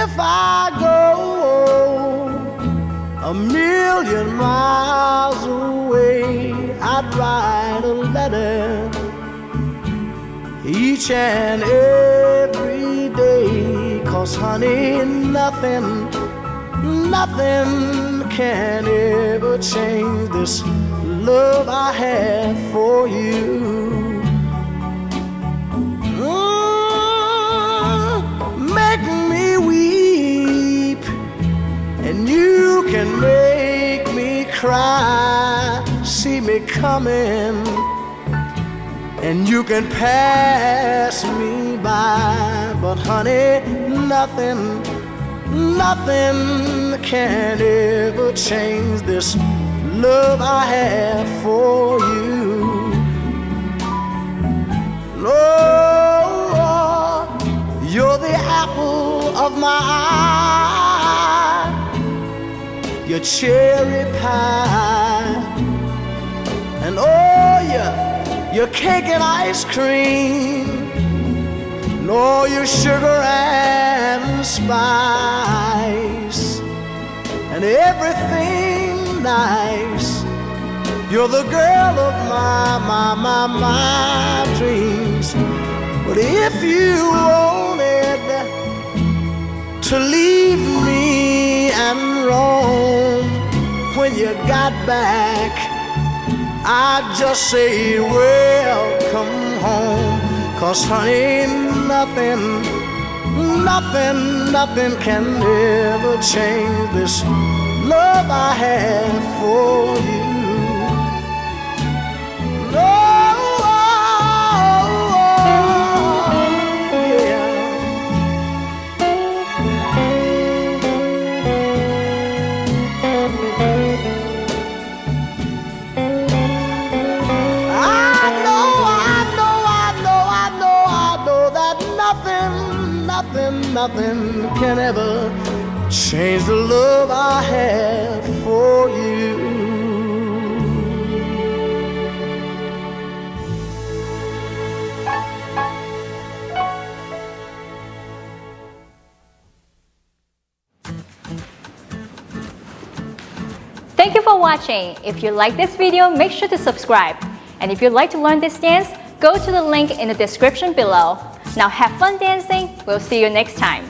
if I go a million miles away, I'd write a letter each and every day. 'Cause honey, nothing can ever change this love I have for you. Make me weep, and you can make me cry. See me coming, and you can pass me by. But honey, nothing can ever change this love I have for you. Lord, you're the apple of my eye, your cherry pie, and oh, your cake and ice cream, and all your sugar and spice, and everything nice. You're the girl of my dreams. But if you wanted to leave me and roam, when you got back, I'd just say welcome home. 'Cause honey, nothing can ever change this love I have for you. Nothing can ever change the love I have for you. Thank you for watching. If you like this video, make sure to subscribe. And if you'd like to learn this dance, go to the link in the description below. Now have fun dancing. We'll see you next time.